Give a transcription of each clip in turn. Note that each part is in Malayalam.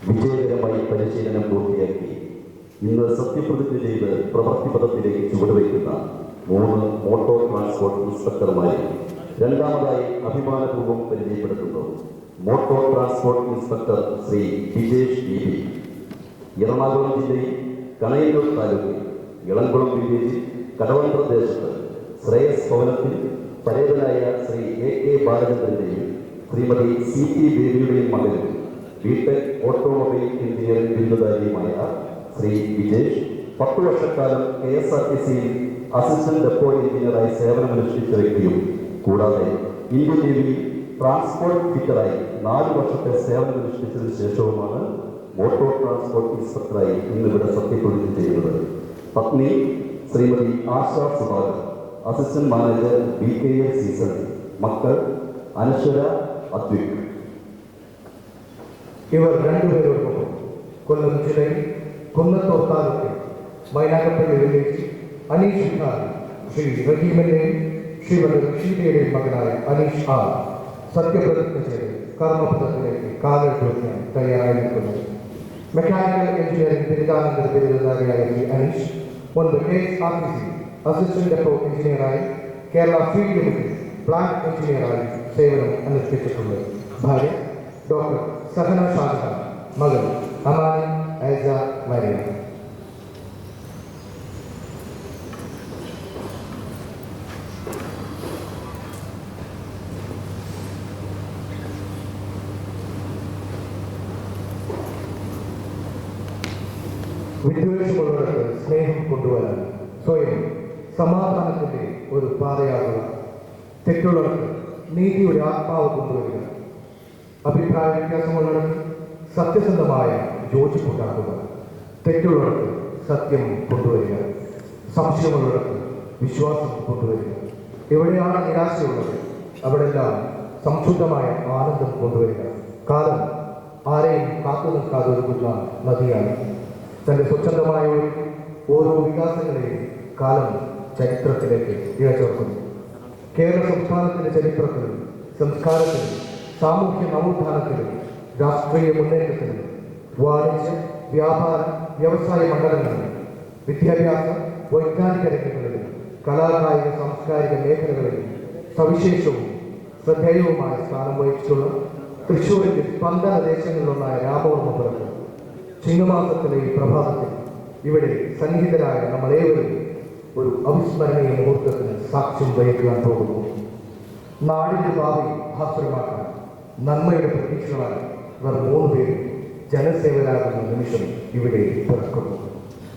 വിജയകരമായി പരിശീലനം പൂർത്തിയാക്കി ഇന്ന് സത്യപ്രതിജ്ഞ ചെയ്ത് പ്രവൃത്തിപഥത്തിലേക്ക് ചുവടുവയ്ക്കുന്ന 3 മോട്ടോർ ട്രാൻസ്പോർട്ട് ഇൻസ്പെക്ടർമാരെ രണ്ടാമതായി അഭിമാനപൂർവ്വം പരിചയപ്പെടുത്തുന്നു. Motor transport inspector Shri Vijesh B. Ernakulam ജില്ലയിൽ കണയന്നൂർ താലൂക്കിൽ ഇളംകുളം വില്ലേജിൽ കടവൻ പ്രദേശത്ത് ശ്രേയസ് ഭവനത്തിൽ പരേതനായ ശ്രീ A.K. ബാലചന്ദ്രന്റെയും ശ്രീമതി C.T. ദേവിയുടെയും മകനും ബിടെക് ഓട്ടോമൊബൈൽ എഞ്ചിനീയറിംഗ് ബിരുദധാരിയുമായ ശ്രീ വിജേഷ് 10 വർഷക്കാലം KSRTCയിൽ അസിസ്റ്റന്റ് ഡെപ്പോ എഞ്ചിനീയറായി സേവനമനുഷ്ഠിച്ച വ്യക്തിയും കൂടാതെ ഇന്ത്യൻ നേവിയിൽ ട്രാൻസ്പോർട്ട് ഫിറ്ററായി 4 വർഷത്തെ സേവനമനുഷ്ഠിച്ചതിനു ശേഷവുമാണ് മോട്ടോർ ട്രാൻസ്പോർട്ട് ഇൻസ്പെക്ടറായി ഇന്നിവിടെ സത്യപ്രതിജ്ഞ ചെയ്യുന്നത്. പത്നി Shrimati Asha Sudhakar, assistant manager BKL season, മക്കൾ അനശ്വര, അദ്വിക്. ഇവർ രണ്ടുപേരോടൊപ്പം കൊല്ലം ജില്ലയിൽ കുന്നത്തൂർ താലൂക്കിൽ മൈനാഗപ്പള്ളി വില്ലേജ് അനീഷ് ഖാൻ ശ്രീ റഹീമിന്റെയും ശ്രീമതി റഷീദയുടെയും മകനായ അനീഷ് ആർ സത്യപ്രതിജ്ഞ ചെയ്ത് കർമ്മപഥത്തിലേക്ക് കാലെടുത്ത് വയ്ക്കാൻ തയ്യാറായി നിൽക്കുന്നു. മെക്കാനിക്കൽ എഞ്ചിനീയറിംഗ് ബിരുദാനന്തര ബിരുദധാരിയായ ശ്രീ അനീഷ് മുൻപ് KSRTC അസിസ്റ്റന്റ് ഡെപ്പോ എഞ്ചിനീയറായി കേരള ഫീൽഡ് ലിമിറ്റഡ് പ്ലാന്റ് എഞ്ചിനീയറായി സേവനം അനുഷ്ഠിച്ചിട്ടുണ്ട്. ഭാര്യ ഡോക്ടർ സഹന ഷാജഹാൻ, മകൾ അമാനി ഐസ മരിയ. വിദ്വേഷമുള്ളവർക്ക് സ്നേഹം കൊണ്ടുവരാൻ സ്വയം സമാധാനത്തിന്റെ ഒരു പാതയാകുക, തെറ്റുള്ളവർക്ക് നീതിയുടെ ആത്മാവ് കൊണ്ടുവരിക, അഭിപ്രായ വ്യത്യാസമുള്ളവർക്ക് സത്യസന്ധമായ യോജിപ്പുണ്ടാക്കുക, തെറ്റുള്ളവർക്ക് സത്യം കൊണ്ടുവരിക, സംശയമുള്ളവർക്ക് വിശ്വാസം കൊണ്ടുവരിക. എവിടെയാണ് നിരാശയുള്ളത് അവിടെല്ലാം സംശുദ്ധമായ ആനന്ദം കൊണ്ടുവരിക. കാലം ആരെയും കാത്തു നിൽക്കാതെ ഒഴുകുന്ന നദിയാണ്. തന്റെ സ്വച്ഛന്തമായ ഓരോ വികാസങ്ങളെയും കാലം ചരിത്രത്തിലേക്ക് ഇഴചേർക്കുന്നു. കേരള സംസ്ഥാനത്തിന്റെ ചരിത്രത്തിലും സംസ്കാരത്തിലും സാമൂഹ്യ നവോത്ഥാനത്തിലും രാഷ്ട്രീയ മുന്നേറ്റത്തിലും വാണിജ്യ വ്യാപാര വ്യവസായ മണ്ഡലങ്ങളിലും വിദ്യാഭ്യാസ വൈജ്ഞാനിക രംഗങ്ങളിലും കലാകായിക സാംസ്കാരിക മേഖലകളിലും സവിശേഷവും ശ്രദ്ധേയവുമായ സ്ഥാനം വഹിച്ചിട്ടുള്ള തൃശ്ശൂരിന്റെ സ്പന്ദന ദേശങ്ങളിലൊന്നായ രാമവർമ്മപുരത്ത് ചിങ്ങമാസത്തിലെ ഈ പ്രഭാതത്തിൽ ഇവിടെ സന്നിഹിതരായ നമ്മളേവരും ഒരു അവിസ്മരണീയ മുഹൂർത്തത്തിന് സാക്ഷ്യം വഹിക്കുവാൻ പോകുന്നു. നാടിന്റെ ഭാവി ഭാസുരമാക്കാൻ നന്മയുടെ പ്രതീക്ഷകളാൽ ഇവർ 3 പേരും ജനസേവരാകുന്ന നിമിഷം ഇവിടെ പിറക്കുന്നു.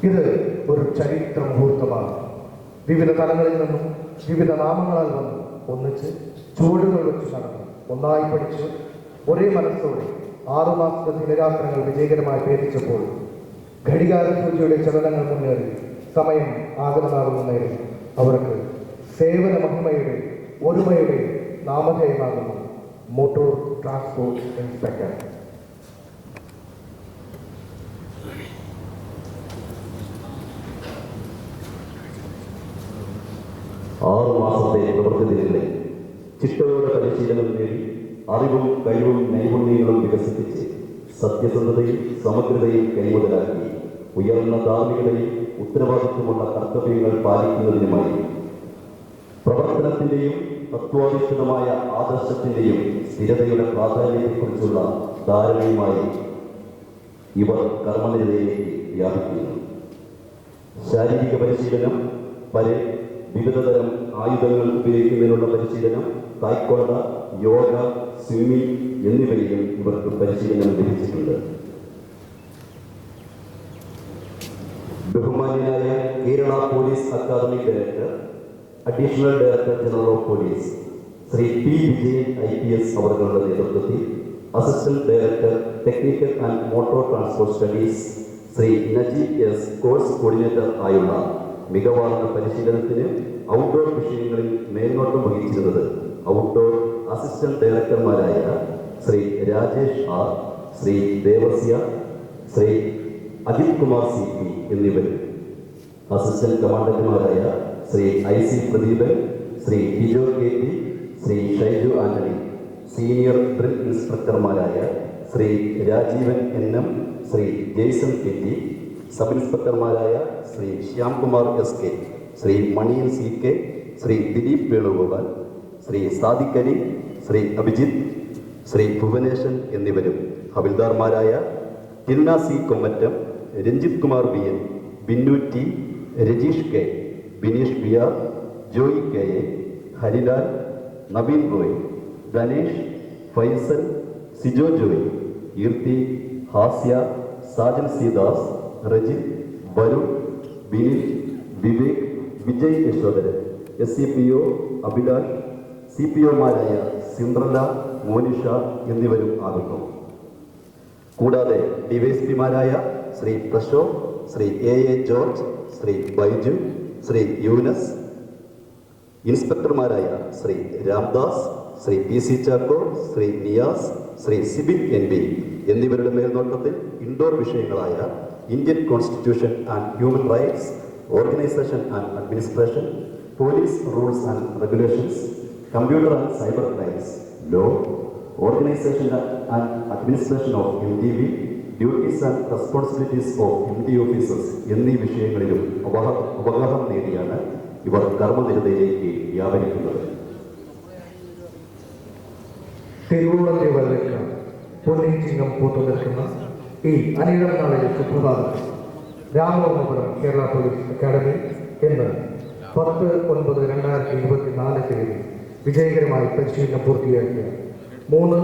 ഇത് ഒരു ചരിത്ര മുഹൂർത്തമാണ്. വിവിധ തലങ്ങളിൽ നിന്നും വിവിധ നാമങ്ങളാൽ വന്ന് ഒന്നിച്ച് ചുവടുകൾ വെച്ച് നടന്നു ഒന്നായി പഠിച്ച് ഒരേ മനസ്സോടെ 6 മാസത്തെ ദിനരാത്രങ്ങൾ വിജയകരമായി ഭേദിച്ചപ്പോൾ ഘടികാര സൂചിയുടെ ചലനങ്ങൾ മുന്നേറി സമയം ആഗതമാകുന്ന നേരം അവർക്ക് സേവന മഹിമയുടെ ഒരുമയുടെ നാമധേയമാകുന്നു മോട്ടോർ ട്രാൻസ്പോർട്ട് ഇൻസ്പെക്ടർ. മാസത്തെ പ്രവൃത്തി ദിനങ്ങളിൽ ചിട്ടയോടെ പരിശീലനം നേടി അറിവും കഴിവും നൈപുണ്യങ്ങളും വികസിപ്പിച്ച് സത്യസന്ധതയും സമഗ്രതയും കൈമുതലാക്കി ഉയർന്ന ധാർമ്മികതയും ഉത്തരവാദിത്വമുള്ള കർത്തവ്യങ്ങൾ പാലിക്കുന്നതിനുമായി പ്രവർത്തനത്തിൻ്റെയും തത്വാധിഷ്ഠിതമായ ആദർശത്തിൻ്റെയും സ്ഥിരതയുടെ പ്രാധാന്യത്തെക്കുറിച്ചുള്ള ധാരണയുമായി ഇവർ കർമ്മനിരതയിലേക്ക് വ്യാപിക്കുന്നു. ശാരീരിക പരിശീലനം, വിവിധതരം ആയുധങ്ങൾ ഉപയോഗിക്കുന്നതിനുള്ള പരിശീലനം, തായ്ക്കൊണ്ട, യോഗ, സ്വിമ്മിംഗ് എന്നിവയിലും ഇവർക്ക് പരിശീലനം ലഭിച്ചിട്ടുണ്ട്. ബഹുമാന്യനായ Kerala police academy director, additional director general of police Shri P Vijayan IPS അവരുടെ നേതൃത്വത്തിൽ assistant director technical and motor transport studies Shri Najeeb S course coordinator ആയുള്ള മികവാർന്ന പരിശീലനത്തിന് ഔട്ട്ഡോർ വിഷയങ്ങളിൽ മേൽനോട്ടം വഹിച്ചിരുന്നത് ഔട്ട്ഡോർ അസിസ്റ്റന്റ് ഡയറക്ടർമാരായ ശ്രീ രാജേഷ് R, ശ്രീ ദേവസ്യ, ശ്രീ അജിത് കുമാർ CP എന്നിവരും അസിസ്റ്റന്റ് കമാൻഡന്റുമാരായ Shri IC Pradeepan, Shri Hijo KT, Shri Shaiju Antony, senior drill ഇൻസ്ട്രക്ടർമാരായ Shri Rajeevan NM, Shri Jason KT, sub ഇൻസ്പെക്ടർമാരായ ശ്രീ ശ്യാംകുമാർ SK, ശ്രീ മണിയൻ CK, ശ്രീ ദിലീപ് വേണുഗോപാൽ, ശ്രീ സാദിഖ് അലി, ശ്രീ അഭിജിത്ത്, ശ്രീ ഭുവനേശൻ എന്നിവരും ഹവിൽദാർമാരായ ടിൽന C കൊമ്മറ്റം, Ranjith Kumar BN, Binnu T, Rajeesh K, Bineesh BR, Joy KA, Harilal, Naveen Roy, Ganesh, Faisal, Sijo Joy, കീർത്തി, ഹാസ്യ, സാജൻ C ദാസ്, റജിത്, വരുൺ, ബിനിൽ, വിവേക്, വിജയ് യശോധരൻ, SCPO അഭിലാഷ്, CPOമാരായ സിന്ദ്രല, മോനിഷ എന്നിവരും ആകുന്നു. കൂടാതെ ഡിവൈഎസ്പിമാരായ ശ്രീ പ്രശോഭ്, ശ്രീ AA ജോർജ്, ശ്രീ ബൈജു, ശ്രീ യൂനസ്, ഇൻസ്പെക്ടർമാരായ ശ്രീ രാംദാസ്, ശ്രീ PC ചാക്കോ, ശ്രീ നിയാസ്, ശ്രീ സിബിൻ NB എന്നിവരുടെ മേൽനോട്ടത്തിൽ ഇൻഡോർ വിഷയങ്ങളായ Indian constitution and human rights, organisation and administration, police rules and regulations, computer and cyber crimes, law, organisation and administration of MDV, duties and responsibilities of MD officers എന്നീ വിഷയങ്ങളിലും അവഗാഹം നേടിയാണ് ഇവർ കർമ്മനിരതയിലേക്ക് വ്യാപരിക്കുന്നത്. തിരുവോണത്തെ വരവേൽക്കാൻ പൊന്നിൻ ചിങ്ങം പൂത്തു നിൽക്കുന്ന ഈ അനിഴം നാളിലെ സുപ്രഭാതത്തിൽ രാമവർമ്മപുരം കേരള പോലീസ് അക്കാദമി ഇന്ന് 10/9/2024 തീയതി വിജയകരമായി പരിശീലനം പൂർത്തിയാക്കിയ 3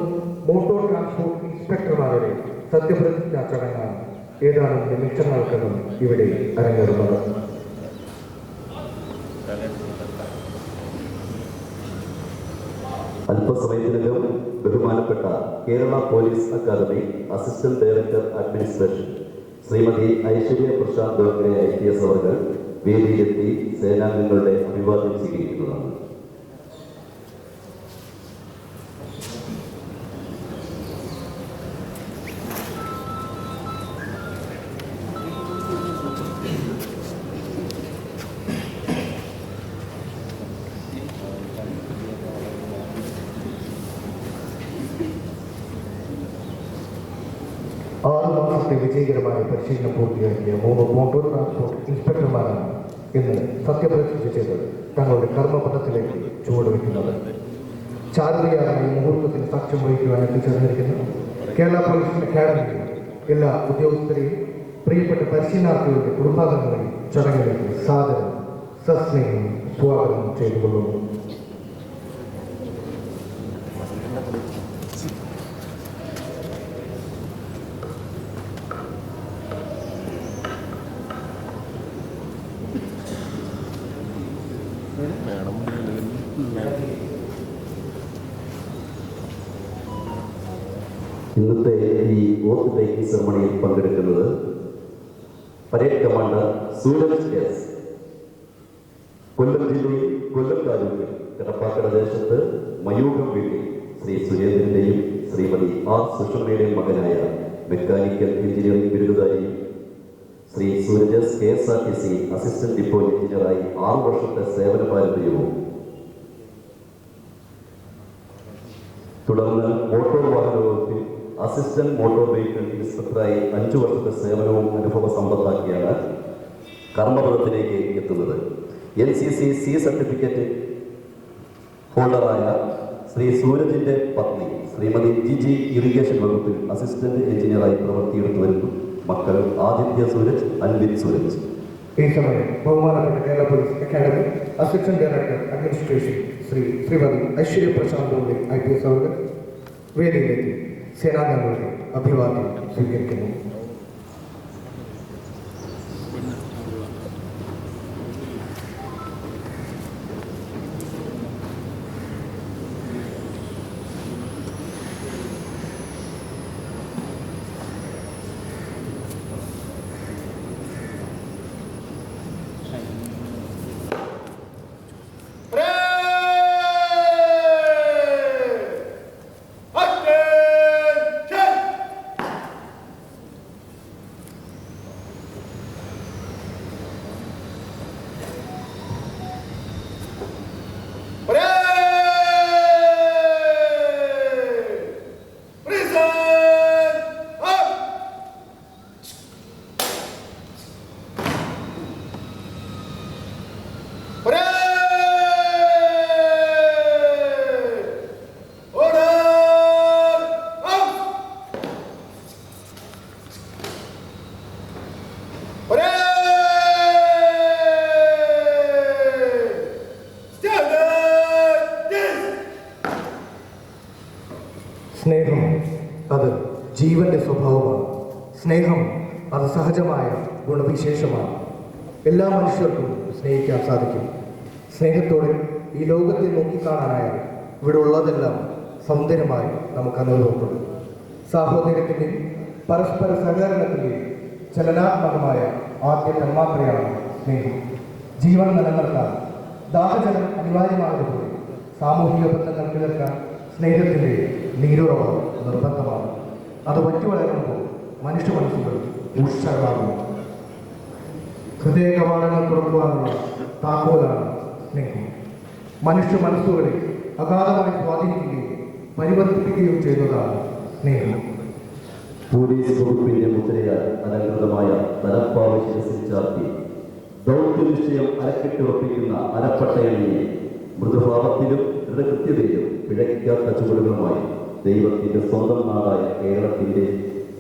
മോട്ടോർ ട്രാൻസ്പോർട്ട് ഇൻസ്പെക്ടർമാരുടെ സത്യപ്രതിജ്ഞാ ചടങ്ങാണ് ഏതാനും നിമിഷങ്ങൾക്കകം ഇവിടെ അരങ്ങേറുന്നത്. അല്പസമയത്തിനകം ബഹുമാനപ്പെട്ട Kerala police academy assistant director administration Shrimati Aishwarya Prashanth ഡോക്ടറെ IPS അവർ വേദിയിലെത്തി സേനാംഗങ്ങളുടെ അഭിവാദ്യം സ്വീകരിക്കുന്നതാണ്. വിജയകരമായ പരിശീലനം പൂർത്തിയാക്കിയ 3 മോട്ടോർ ട്രാൻസ്പോർട്ട് ഇൻസ്പെക്ടർമാരാണ് ഇന്ന് സത്യപ്രതിജ്ഞ ചെയ്ത് തങ്ങളുടെ കർമ്മപഥത്തിലേക്ക് ചുവടുവെക്കുന്നത്. ചാരുതയായ ഈ മുഹൂർത്തത്തിന് സാക്ഷ്യം വഹിക്കുവാൻ എത്തിച്ചേർന്നിരിക്കുന്നു കേരള പോലീസ് അക്കാദമിയിലെ എല്ലാ ഉദ്യോഗസ്ഥരെയും പ്രിയപ്പെട്ട പരിശീലനാർത്ഥികളുടെ കുടുംബാംഗങ്ങളെയും ചടങ്ങിലേക്ക് സാദരം സസ്നേഹം സ്വാഗതം ചെയ്തുകൊള്ളുന്നു. ഇന്നത്തെ ഈ ഓത്ത് ടേക്കിംഗ് സെറമണിയിൽ പങ്കെടുക്കുന്നത് parade commander Sooraj S, Kollam ജില്ലയിൽ കൊല്ലം താലൂക്കിൽ കടപ്പാക്കട ദേശത്ത് മയൂഖം വീട്ടിൽ ശ്രീ സുരേന്ദ്രന്റെയും ശ്രീമതി ആർ സുഷമയുടെയും മകനായ മെക്കാനിക്കൽ എഞ്ചിനീയറിംഗ് ബിരുദധാരിയും Shri Sooraj KSRTC assistant depot എഞ്ചിനീയറായി 6 വർഷത്തെ സേവന പാരമ്പര്യവും തുടർന്ന് മോട്ടോർ വാഹന വകുപ്പിൽ അസിസ്റ്റന്റ് മോട്ടോർ വെഹിക്കിൾ ഇൻസ്പെക്ടറായി 5 വർഷത്തെ സേവനവും അനുഭവ സമ്പത്താക്കിയാണ് കർമ്മപദത്തിലേക്ക് എത്തുന്നത്. NCC C സർട്ടിഫിക്കറ്റ് ഹോൾഡറായ ശ്രീ സൂരജിന്റെ പത്നി ശ്രീമതി ജിജി ഇറിഗേഷൻ വകുപ്പിൽ അസിസ്റ്റന്റ് എഞ്ചിനീയറായി പ്രവർത്തിയെടുത്തു വരുന്നു. മക്കൾ ആദിത്യ സൂരജ്, അൻവിൻ സൂരജ്. ഈ സമയം ബഹുമാനപ്പെട്ട Kerala police academy assistant director administration Shrimati Aishwarya Prashanth IPS അവർ വേദിയിലേക്ക് സേനാംഗങ്ങളുടെ അഭിവാദ്യം സ്വീകരിക്കുന്നു. സ്നേഹം അത് ജീവന്റെ സ്വഭാവമാണ്. സ്നേഹം അത് സഹജമായ ഗുണവിശേഷമാണ്. എല്ലാ മനുഷ്യർക്കും സ്നേഹിക്കാൻ സാധിക്കും. സ്നേഹത്തോടെ ഈ ലോകത്തെ നോക്കിക്കാണാനായാൽ ഇവിടെ ഉള്ളതെല്ലാം സൗന്ദര്യമായി നമുക്ക് അനുഭവപ്പെടും. സാഹോദര്യത്തിൻ്റെയും പരസ്പര സഹകരണത്തിൻ്റെയും ചലനാത്മകമായ ആദ്യ തന്മാത്രയാണ് സ്നേഹം. ജീവൻ നിലനിർത്താൻ ദാഹജലം അനിവാര്യമായതുപോലെ സാമൂഹിക ബന്ധങ്ങൾ നിലനിർത്താൻ സ്നേഹത്തിൻ്റെ നീരുറവ് നിർബന്ധമാണ്. അത് വറ്റി വളരുമ്പോൾ മനുഷ്യ മനസ്സുകൾ ഊഷ്മളമാകുന്നു. ഹൃദയ കവാടങ്ങൾ തുറക്കുവാനുള്ള താക്കോലാണ് സ്നേഹം. മനുഷ്യ മനസ്സുകളെ അഗാധമായി സ്വാധീനിക്കുകയും പരിവർത്തിപ്പിക്കുകയും ചെയ്യുന്നതാണ് സ്നേഹം. പോലീസ് വകുപ്പിന്റെ മുദ്രയാൽ അലങ്കൃതമായ തലപ്പാവ് ശിരസിൽ ചാർത്തി ദൗത്യനിശ്ചയം അരക്കെട്ടുറപ്പിക്കുന്ന അരപ്പട്ടയണിയെ മൃദുഭാവത്തിലും ദൃഢകൃത്യതയിലും പിഴയ്ക്കാത്ത ചുവടുകളുമായി ദൈവത്തിന്റെ സ്വന്തം നാടായ കേരളത്തിന്റെ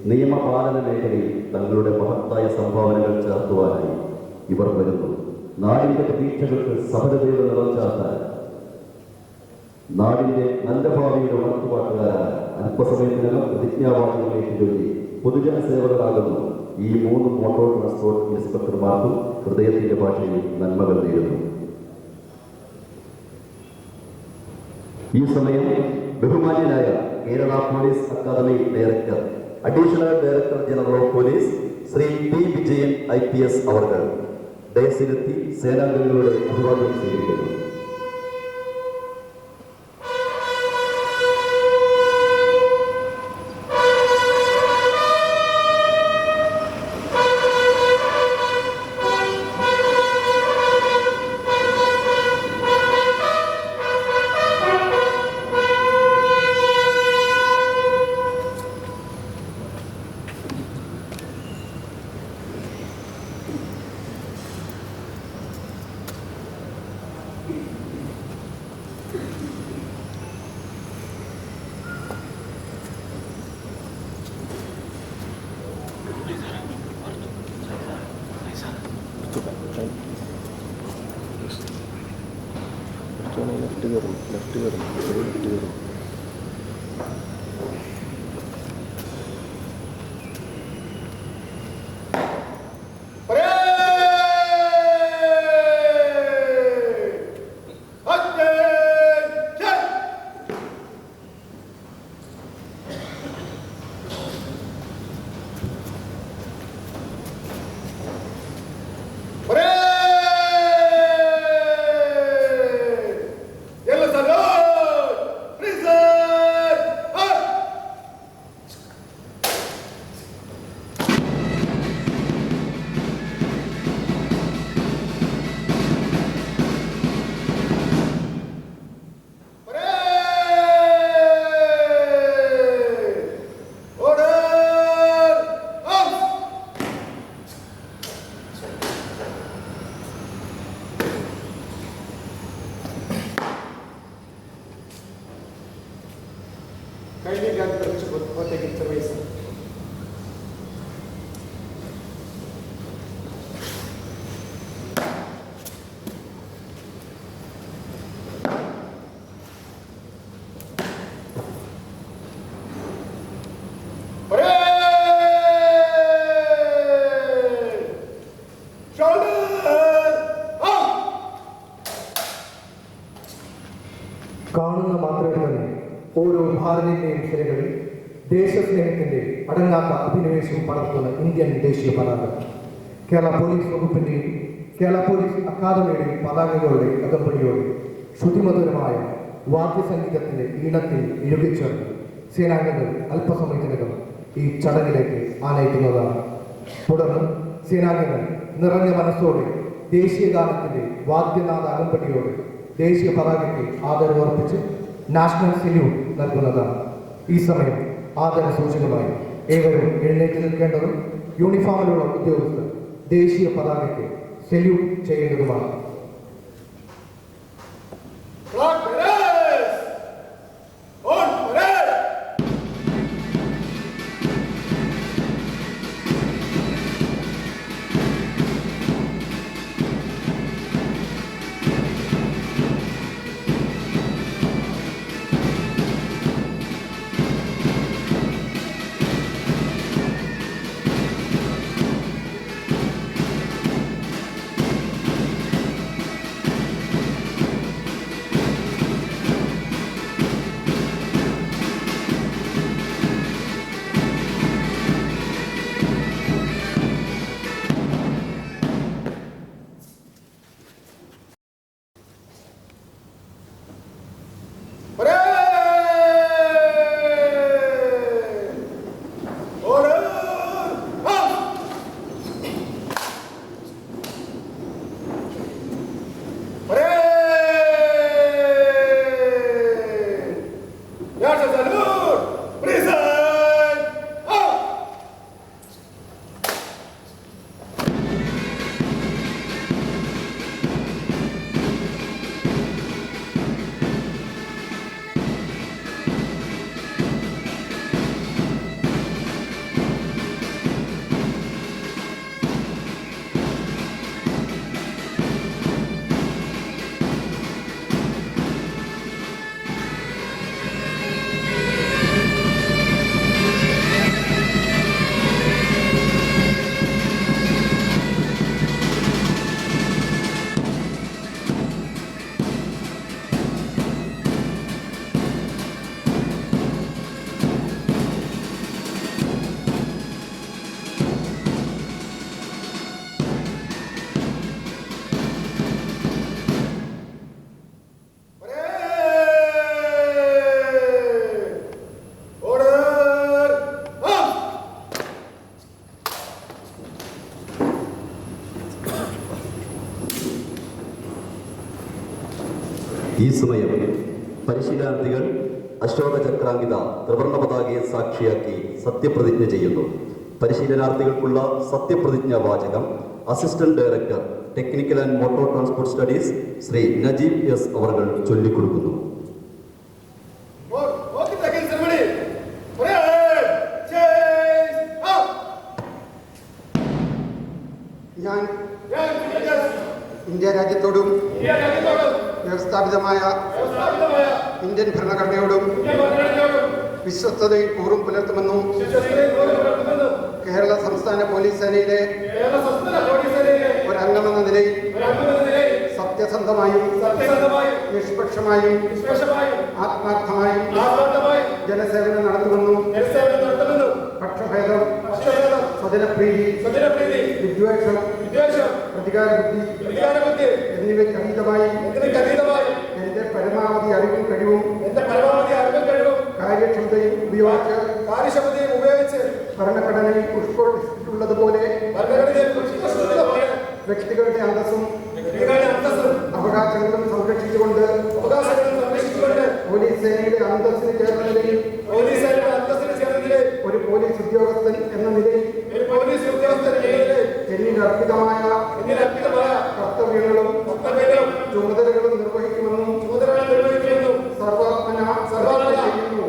നിയമപാലന മേഖലയിൽ തങ്ങളുടെ മഹത്തായ സംഭാവനകൾ ചേർത്തുവാനായി ഇവർ വരുന്നു. നാടിന്റെ പ്രതീക്ഷകൾക്ക് സഫലതയുടെ നിറം ചാർത്താൻ നാടിന്റെ നല്ല ഭാവിയുടെ ഉണർത്തുപാട്ടുകാരായ അല്പസമയത്തിനകം പ്രതിജ്ഞാവാക്യങ്ങളിലേക്ക് ചൊല്ലി പൊതുജന സേവകരാകുന്നു ഈ 3 മോട്ടോർ ട്രാൻസ്പോർട്ട് ഇൻസ്പെക്ടർമാർക്കും ഹൃദയത്തിന്റെ ഭാഷയിൽ നന്മകൾ നേരുന്നു. ഈ സമയം ബഹുമാന്യനായ Kerala police academy director additional director general of police Shri P. Vijayan IPS അവർ ഡയസിലെത്തി സേനാംഗങ്ങളുടെ അഭിവാദ്യം സ്വീകരിക്കുന്നു. കഴിഞ്ഞ രാജ്യത്തെ പുറത്തേക്ക് സർവീസ് കാണുന്ന മാത്രമേ തന്നെ ഓരോ ഭാരതീയന്റെയും ശിരകളിൽ ദേശസ്നേഹത്തിന്റെ അടങ്ങാത്ത അഭിനിവേശം പടർത്തുന്ന ഇന്ത്യൻ ദേശീയ പതാക കേരള പോലീസ് വകുപ്പിന്റെയും കേരള പോലീസ് അക്കാദമിയുടെയും പതാകകളുടെ അകമ്പടിയോടെ ശ്രുതിമധുരമായ വാദ്യസംഗീതത്തിന്റെ ഈണത്തിൽ ഇഴുകിച്ചേർന്ന് സേനാംഗങ്ങൾ അല്പസമയത്തിനകം ഈ ചടങ്ങിലേക്ക് ആനയിക്കുന്നതാണ്. തുടർന്ന് സേനാംഗങ്ങൾ നിറഞ്ഞ മനസ്സോടെ ദേശീയ ഗാനത്തിന്റെ വാദ്യനാഥ അകമ്പടിയോടെ ദേശീയ പതാകയ്ക്ക് ആദരവർപ്പിച്ച് നാഷണൽ സല്യൂട്ട് നൽകുന്നതാണ്. ഈ സമയം ആദര സൂചകമായി ഏവരും എഴുന്നേറ്റ് നിൽക്കേണ്ടതും യൂണിഫോമിലുള്ള ഉദ്യോഗസ്ഥർ ദേശീയ പതാകയ്ക്ക് സല്യൂട്ട് ചെയ്യേണ്ടതുമാണ്. ഈ സമയം പരിശീലനാർത്ഥികൾ അശോകചക്രാങ്കിത ത്രിവർണ്ണ പതാകയെ സാക്ഷിയാക്കി സത്യപ്രതിജ്ഞ ചെയ്യുന്നു. പരിശീലനാർത്ഥികൾക്കുള്ള സത്യപ്രതിജ്ഞ വാചകം assistant director technical and motor transport studies Shri Najeeb S അവർ ചൊല്ലിക്കൊടുക്കുന്നു. ഞാൻ ഇന്ത്യ രാജ്യത്തോടും വ്യവസ്ഥാപിതമായ ഇന്ത്യൻ ഭരണഘടനയോടും വിശ്വസ്തതയും കൂറും പുലർത്തുമെന്നും കേരള സംസ്ഥാന പോലീസ് സേനയിലെ ഒരംഗമെന്ന നിലയിൽ സത്യസന്ധമായും നിഷ്പക്ഷമായും ആത്മാർത്ഥമായും ജനസേവനം നടത്തുമെന്നും പക്ഷഭേദം സ്വജനപ്രീതി വിദ്വേഷം പ്രതികാരബുദ്ധി എന്നിവയ്ക്ക് അതീതമായി എന്റെ പരമാവധി അറിവും കഴിവും കാര്യക്ഷമതയും ഉപയോഗിച്ച് ഭരണഘടനയിൽ ഉൾക്കൊള്ളിച്ചിട്ടുള്ളതുപോലെ വ്യക്തികളുടെ അന്തസ്സും അവകാശങ്ങളും സംരക്ഷിച്ചുകൊണ്ട് പോലീസ് സേനയുടെ അന്തസ്സിന് ചേർന്ന നിലയിൽ ഒരു പോലീസ് ഉദ്യോഗസ്ഥൻ എന്ന നിലയിൽ എന്നിൽ അർപ്പിതമായ കർത്തവ്യങ്ങളും ചുമതലകളും നിർവഹിക്കുമെന്നും സർവാത്മന ചെയ്യുന്നു.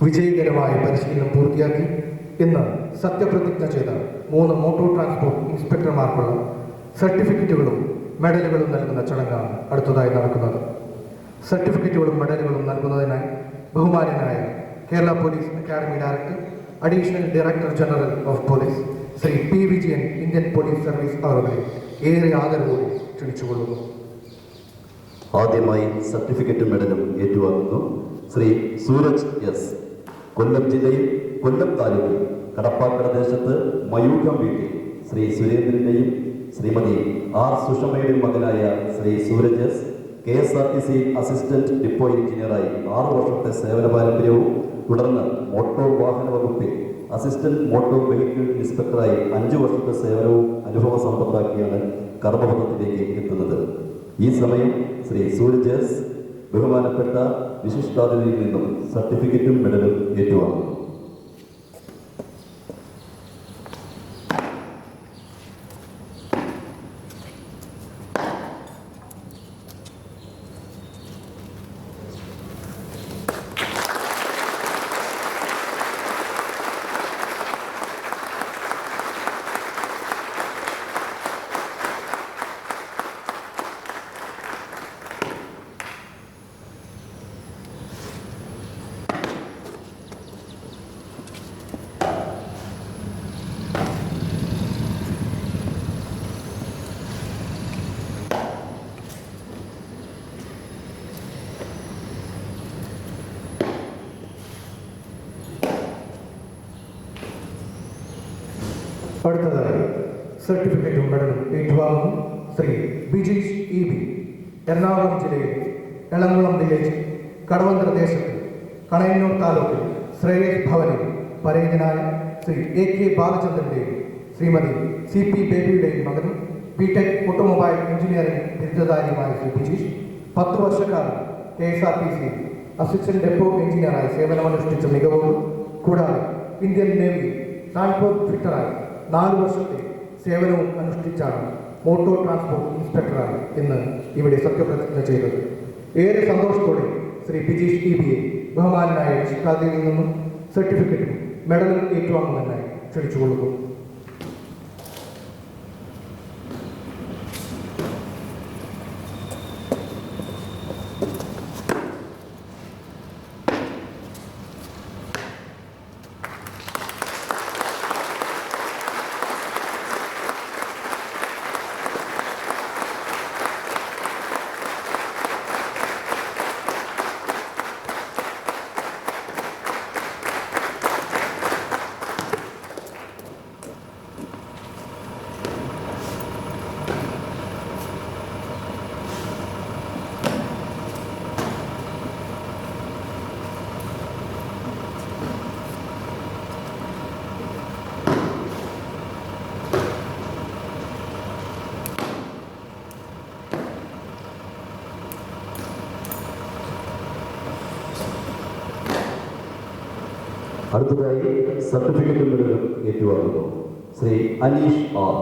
വിജയകരമായ പരിശീലനം പൂർത്തിയാക്കി ഇന്ന് സത്യപ്രതിജ്ഞ ചെയ്ത 3 മോട്ടോർ ട്രാൻസ്പോർട്ട് ഇൻസ്പെക്ടർമാർക്കുള്ള സർട്ടിഫിക്കറ്റുകളും മെഡലുകളും നൽകുന്ന ചടങ്ങാണ് അടുത്തതായി നടക്കുന്നത്. സർട്ടിഫിക്കറ്റുകളും മെഡലുകളും നൽകുന്നതിനായി ബഹുമാന്യനായ Kerala police academy director, additional director general of police Shri P Vijayan, Indian police service അവരുടെ ഏറെ ആദരവോടെ ക്ഷണിച്ചുകൊള്ളുന്നു. ആദ്യമായി സർട്ടിഫിക്കറ്റും മെഡലും ഏറ്റുവാങ്ങുന്നു ശ്രീ സൂരജ് എസ്. കൊല്ലം ജില്ലയിൽ കൊല്ലം താലൂക്കിൽ കടപ്പാക്കട ദേശത്ത് മയൂഖം വീട്ടിൽ ശ്രീ സുരേന്ദ്രന്റെയും ശ്രീമതി ആർ സുഷമയുടെയും മകനായ Shri Sooraj S KSRTC assistant depot എഞ്ചിനീയറായി 6 വർഷത്തെ സേവന പാരമ്പര്യവും തുടർന്ന് മോട്ടോർ വാഹന വകുപ്പിൽ അസിസ്റ്റന്റ് മോട്ടോർ വെഹിക്കിൾ ഇൻസ്പെക്ടറായി 5 വർഷത്തെ സേവനവും അനുഭവ സമ്പത്താക്കിയാണ് കർമ്മപഥത്തിലേക്ക് എത്തുന്നത്. ഈ സമയം ശ്രീ സൂരജ് എസ് ബഹുമാനപ്പെട്ട വിശിഷ്ടാതിഥിയിൽ നിന്നും സർട്ടിഫിക്കറ്റും മെഡലും ഏറ്റുവാങ്ങുന്നു. അടുത്തതായി സർട്ടിഫിക്കറ്റും മെഡലും ഏറ്റുവാങ്ങുന്നു ശ്രീ ബിജീഷ് EB, എറണാകുളം ജില്ലയിലെ എളംകുളം വില്ലേജ് കടവന്ത്ര ദേശത്ത് കണയന്നൂർ താലൂക്കിൽ ശ്രേയസ് ഭവനിൽ പരേതനായ ശ്രീ AK ബാലചന്ദ്രന്റെയും ശ്രീമതി CP ബേബിയുടെയും മകനും BTech ഓട്ടോമൊബൈൽ എഞ്ചിനീയറിംഗ് ബിരുദധാരിയുമായ ശ്രീ ബിജീഷ് 10 വർഷക്കാലം KSRTC അസിസ്റ്റന്റ് ഡെപ്പോ എഞ്ചിനീയറായി സേവനമനുഷ്ഠിച്ച മികവോടും കൂടാതെ ഇന്ത്യൻ നേവി ട്രാൻസ്പോർട്ട് ഫിറ്ററായി 4 വർഷത്തെ സേവനവും അനുഷ്ഠിച്ചാണ് മോട്ടോർ ട്രാൻസ്പോർട്ട് ഇൻസ്പെക്ടറായി ഇന്ന് ഇവിടെ സത്യപ്രതിജ്ഞ ചെയ്തത്. ഏറെ സന്തോഷത്തോടെ ശ്രീ ബിജീഷ് EBയെ ബഹുമാനായ വിശിഷ്ടാതിഥിയിൽ നിന്നും സർട്ടിഫിക്കറ്റും മെഡലും ഏറ്റുവാങ്ങുന്നതിനായി ക്ഷണിച്ചുകൊള്ളുന്നു. അടുത്തതായി സർട്ടിഫിക്കറ്റും മെഡലും ഏറ്റുവാങ്ങുന്നു ശ്രീ അനീഷ് ആർ.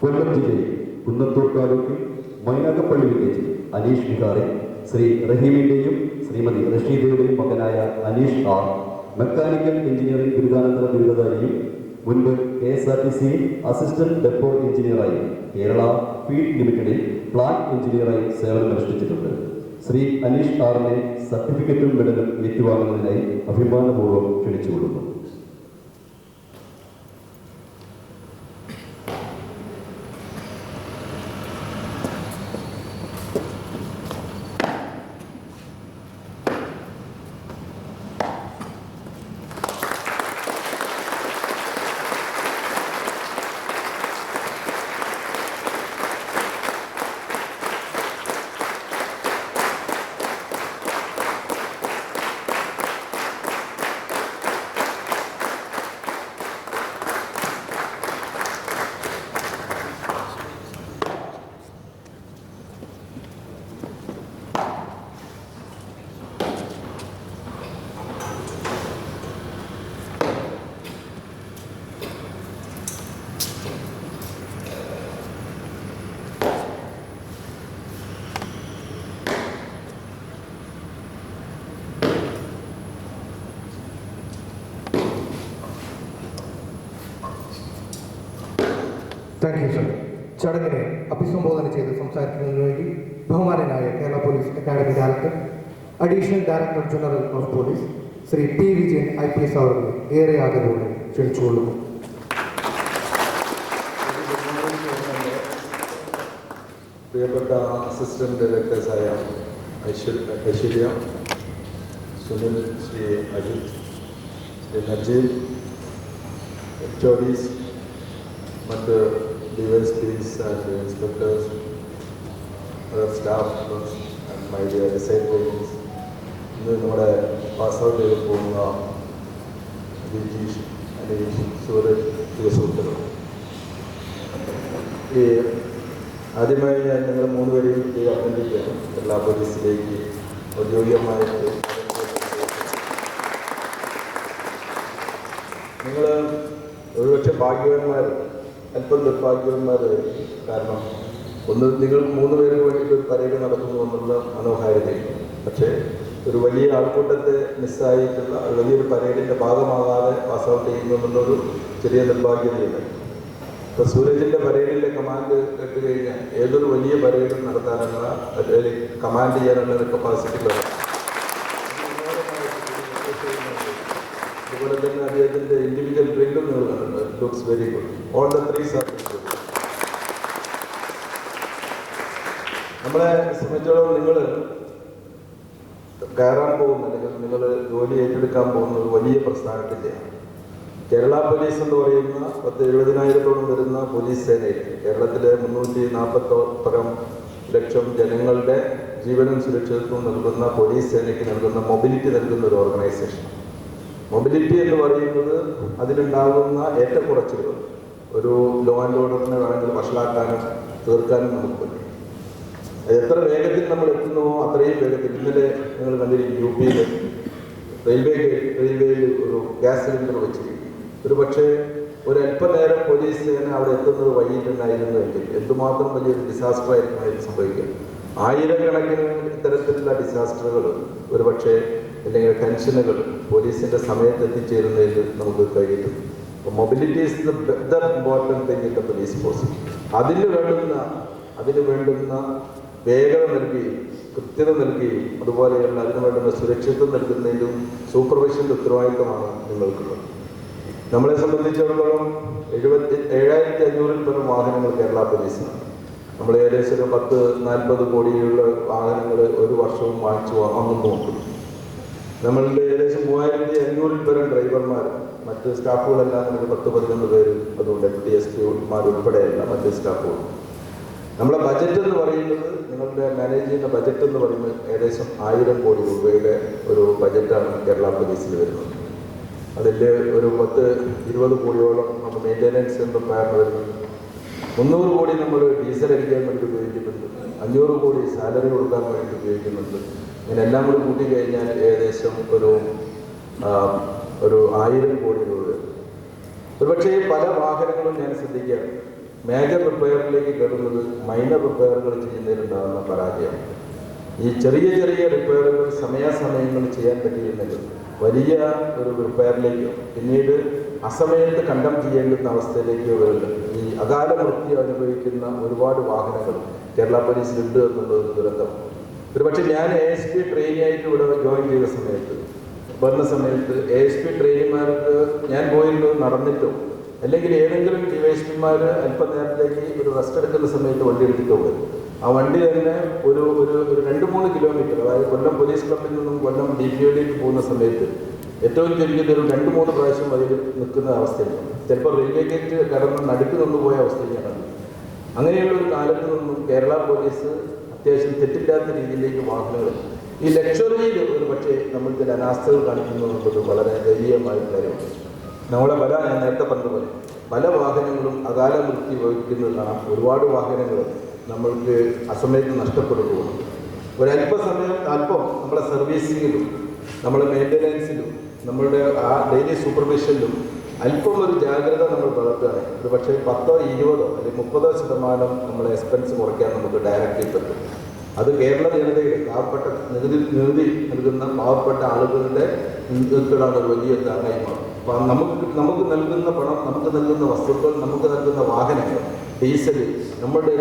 കൊല്ലം ജില്ലയിൽ കുന്നത്തൂർ താലൂക്കിൽ മൈനാഗപ്പള്ളി വില്ലേജിൽ അനീഷ് വിഹാറി ശ്രീ റഹീമിന്റെയും ശ്രീമതി റഷീദയുടെയും മകനായ അനീഷ് ആർ മെക്കാനിക്കൽ എഞ്ചിനീയറിംഗ് ബിരുദാനന്തര ബിരുദധാരിയും മുൻപ് KSRTC അസിസ്റ്റന്റ് ഡെപ്പോ എഞ്ചിനീയറായി കേരള ഫീഡ് ലിമിറ്റഡിൽ പ്ലാന്റ് എഞ്ചിനീയറായി സേവനമനുഷ്ഠിച്ചിട്ടുണ്ട്. ശ്രീ അനീഷ് ആറിനെ സർട്ടിഫിക്കറ്റും മെഡലും ഏറ്റുവാങ്ങുന്നതിനായി അഭിമാനപൂർവ്വം ക്ഷണിച്ചുകൊള്ളുന്നു. Thank you sir. ചടങ്ങിനെ അഭിസംബോധന ചെയ്ത് സംസാരിക്കുന്നതിന് വേണ്ടി ബഹുമാനനായ Kerala police academy director, additional director general of police Shri P. Vijayan IPS അവരുടെ ഏറെ ആദരവോടെ ക്ഷണിച്ചുകൊള്ളുന്നു. പ്രിയപ്പെട്ട അസിസ്റ്റന്റ് ഡയറക്ടേഴ്സായ ഐശ്വര്യ, സുനിൽ, ശ്രീ അജിത്, ശ്രീ നജീബ്, HODs, മറ്റ് DSPs and inspectors, staff and my dear disciples, ഇന്ന് നമ്മുടെ പാസ് ഔട്ട് ചെയ്ത് പോകുന്ന വിജീഷ്, അനീഷ്, സൂരജ്, സുഹൃത്തുക്കൾ, ഈ ആദ്യമായി ഞാൻ നിങ്ങൾ മൂന്നുപേരെയും അഭിനന്ദിക്കുകയാണ്. കേരള പോലീസിലേക്ക് ഔദ്യോഗികമായിട്ട് നിങ്ങൾ ഒരുപക്ഷെ ഭാഗ്യവാന്മാർ, അല്പം ദുർഭാഗ്യവാന്മാർ. കാരണം ഒന്ന്, നിങ്ങൾ മൂന്നുപേർക്ക് വേണ്ടിയിട്ട് ഒരു പരേഡ് നടക്കുന്നു എന്നുള്ള മനോഹാരിതയും, പക്ഷേ ഒരു വലിയ ആൾക്കൂട്ടത്തെ മിസ്സായിട്ടുള്ള വലിയൊരു പരേഡിൻ്റെ ഭാഗമാകാതെ പാസ് ഔട്ട് ചെയ്യുന്നു എന്നുള്ളൊരു ചെറിയ നിർഭാഗ്യതയുണ്ട്. ഇപ്പോൾ സൂരജിൻ്റെ പരേഡിൻ്റെ കമാൻഡ് കേട്ട് കഴിഞ്ഞാൽ ഏതൊരു വലിയ പരേഡും നടത്താനുള്ള കമാൻഡ് ചെയ്യാനുള്ള ഒരു കപ്പാസിറ്റി വേണം. അതുപോലെ തന്നെ അദ്ദേഹത്തിൻ്റെ ഇൻഡിവിജ്വൽ ഡ്രില്ലും നിങ്ങൾ കണ്ടിട്ടുണ്ട്. Looks very good. All the three are good. നമ്മളെ സംബന്ധിച്ചോളം നിങ്ങൾ കയറാൻ പോകുന്ന, അല്ലെങ്കിൽ നിങ്ങൾ ജോലി ഏറ്റെടുക്കാൻ പോകുന്ന ഒരു വലിയ പ്രസ്ഥാനത്തിൻ്റെയാണ്. കേരള പോലീസ് എന്ന് പറയുന്ന 70,000-ഓളം വരുന്ന പോലീസ് സേനയിൽ കേരളത്തിലെ 340 ലക്ഷം ജനങ്ങളുടെ ജീവനും സുരക്ഷിതത്വവും നൽകുന്ന പോലീസ് സേനയ്ക്ക് നൽകുന്ന മൊബിലിറ്റി നൽകുന്ന ഒരു ഓർഗനൈസേഷൻ. മൊബിലിറ്റി എന്ന് പറയുന്നത് അതിലുണ്ടാകുന്ന ഏറ്റക്കുറച്ചിലുകൾ ഒരു ലോ ആൻഡ് ഓർഡറിനെ വേണമെങ്കിൽ വഷളാക്കാനും തീർക്കാനും നമുക്ക് പറ്റും. എത്ര വേഗത്തിൽ നമ്മൾ എത്തുന്നുവോ അത്രയും വേഗത്തിൽ. ഇന്നലെ നിങ്ങൾ കണ്ടിരിക്കും UP-യിൽ റെയിൽവേയിൽ ഒരു ഗ്യാസ് സിലിണ്ടർ വെച്ചിരിക്കും. ഒരു പക്ഷേ ഒരല്പനേരം പോലീസ് സേന അവിടെ എത്തുന്നത് വൈകിട്ടുണ്ടായിരുന്നുവെങ്കിൽ എന്തുമാത്രം വലിയൊരു ഡിസാസ്റ്റർ ആയിരിക്കും അതിൽ സംഭവിക്കുക. ആയിരക്കണക്കിന് ഇത്തരത്തിലുള്ള ഡിസാസ്റ്ററുകൾ, ഒരു പക്ഷേ അല്ലെങ്കിൽ ടെൻഷനുകൾ പോലീസിൻ്റെ സമയത്ത് എത്തിച്ചേരുന്നതിൽ നമുക്ക് കഴിയുന്നു. അപ്പോൾ mobility is the important thing in the police force. അതിന് വേണ്ടുന്ന വേഗത നൽകുകയും കൃത്യത നൽകുകയും അതുപോലെയുള്ള അതിന് വേണ്ടുന്ന സുരക്ഷിതത്വം നൽകുന്നതിലും സൂപ്പർവിഷൻ്റെ ഉത്തരവാദിത്തമാണ് നിങ്ങൾക്കുള്ളത്. നമ്മളെ സംബന്ധിച്ചിടത്തോളം 77,500-ൽ പരം വാഹനങ്ങൾ കേരള പോലീസിനാണ്. നമ്മൾ ഏകദേശം ഒരു 40 കോടിയുള്ള വാഹനങ്ങൾ ഒരു വർഷവും വാങ്ങുന്നുമുണ്ട്. നമ്മളുടെ ഏകദേശം 3,500-ൽ പരം ഡ്രൈവർമാർ, മറ്റ് സ്റ്റാഫുകളെല്ലാം ഒരു 10-11 പേര്, അതുകൊണ്ട് DSP-മാർ ഉൾപ്പെടെയല്ല മറ്റ് സ്റ്റാഫുകൾ. നമ്മുടെ ബജറ്റ് എന്ന് പറയുന്നത്, നിങ്ങളുടെ മാനേജ് ചെയ്യുന്ന ബജറ്റ് എന്ന് പറയുന്നത് ഏകദേശം 1000 കോടി രൂപയുടെ ഒരു ബജറ്റാണ് കേരള പോലീസിൽ വരുന്നത്. അതിൽ ഒരു 10-20 കോടിയോളം നമ്മൾ മെയിൻ്റെനൻസ് എന്ന പ്ലാൻ വരുന്നുണ്ട്. 300 കോടി നമ്മൾ ഡീസൽ അടിക്കാൻ വേണ്ടി ഉപയോഗിക്കുന്നുണ്ട്. 500 കോടി സാലറി കൊടുക്കാൻ വേണ്ടി ഉപയോഗിക്കുന്നുണ്ട്. ഇങ്ങനെ എല്ലാം കൂടി കൂട്ടി കഴിഞ്ഞാൽ ഏകദേശം ഒരു ഒരു 1000 കോടി രൂപ. ഒരുപക്ഷേ പല വാഹനങ്ങളും ഞാൻ ശ്രദ്ധിക്കുകയാണ്, മേജർ റിപ്പയറിലേക്ക് കയറുന്നത് മൈനർ റിപ്പയറുകൾ ചെയ്യുന്നതിലുണ്ടാകുന്ന പരാജയം. ഈ ചെറിയ ചെറിയ റിപ്പയറുകൾ സമയാസമയങ്ങളിൽ ചെയ്യാൻ പറ്റിയിരുന്നെങ്കിൽ വലിയ ഒരു റിപ്പയറിലേക്കോ പിന്നീട് അസമയത്ത് കണ്ടം ചെയ്യേണ്ടുന്ന അവസ്ഥയിലേക്കോ വരുന്നത് ഈ അകാല മൃത്യു അനുഭവിക്കുന്ന ഒരുപാട് വാഹനങ്ങൾ കേരള പോലീസിലുണ്ട് എന്നുള്ളത് ദുരന്തം. ഒരുപക്ഷെ ഞാൻ ASP ട്രെയിനിയായിട്ട് ഇവിടെ ജോയിൻ ചെയ്ത സമയത്ത് വരുന്ന സമയത്ത് ASP ട്രെയിനിമാർക്ക് ഞാൻ പോയിരുന്നത് നടന്നിട്ടോ അല്ലെങ്കിൽ ഏതെങ്കിലും DYSPമാർ അല്പനേരത്തേക്ക് ഒരു റെസ്റ്റ് എടുക്കുന്ന സമയത്ത് വണ്ടി എടുത്തിട്ടോ വരും. ആ വണ്ടി തന്നെ ഒരു 2-3 കിലോമീറ്റർ, അതായത് കൊല്ലം പോലീസ് ക്ലബിൽ നിന്നും കൊല്ലം DPOയിലേക്ക് പോകുന്ന സമയത്ത് ഏറ്റവും ചുരുങ്ങിയത് ഒരു 2-3 പ്രാവശ്യം അതിൽ നിൽക്കുന്ന അവസ്ഥയുണ്ട്. ചിലപ്പോൾ റെയിൽവേ ഗേറ്റ് കടന്ന് നടുക്ക് നിന്ന് പോയ അവസ്ഥയാണ്. അങ്ങനെയുള്ള ഒരു കാലത്ത് നിന്നും കേരള പോലീസ് അത്യാവശ്യം തെറ്റില്ലാത്ത രീതിയിലേക്ക് വാഹനങ്ങൾ ഈ ലക്ഷറിയിൽ ഒരു പക്ഷേ നമ്മൾ ചില അനാസ്ഥകൾ കാണിക്കുന്നു എന്നുള്ളത് വളരെ ദയനീയമായ കാര്യമാണ്. ഞാൻ നേരത്തെ പറഞ്ഞതുപോലെ പല വാഹനങ്ങളും അകാല മൃത്യു വഹിക്കുന്നതാണ്. ഒരുപാട് വാഹനങ്ങൾ നമ്മൾക്ക് അസമയത്ത് നഷ്ടപ്പെടുകയാണ്. ഒരല്പസമയം നമ്മുടെ സർവീസിങ്ങിലും നമ്മുടെ മെയിൻ്റനൻസിലും നമ്മളുടെ ആ ഡെയിലി സൂപ്പർവിഷനിലും അല്പം ഒരു ജാഗ്രത നമ്മൾ പുലർത്തുകയാണ്. ഒരു പക്ഷേ 10, 20 അല്ലെങ്കിൽ 30% നമ്മളെ എക്സ്പെൻസ് കുറയ്ക്കാൻ നമുക്ക് ഡയറക്റ്റ്ലി പറ്റും. അത് കേരള ജനതയുടെ പാവപ്പെട്ട നികുതി നൽകുന്ന പാവപ്പെട്ട ആളുകളുടെ ഒരു വലിയ ധാരണയുമാണ്. അപ്പം നമുക്ക് നൽകുന്ന പണം, നമുക്ക് നൽകുന്ന വസ്തുക്കൾ, നമുക്ക് നൽകുന്ന വാഹനങ്ങൾ, ഡീസൽ, നമ്മുടെ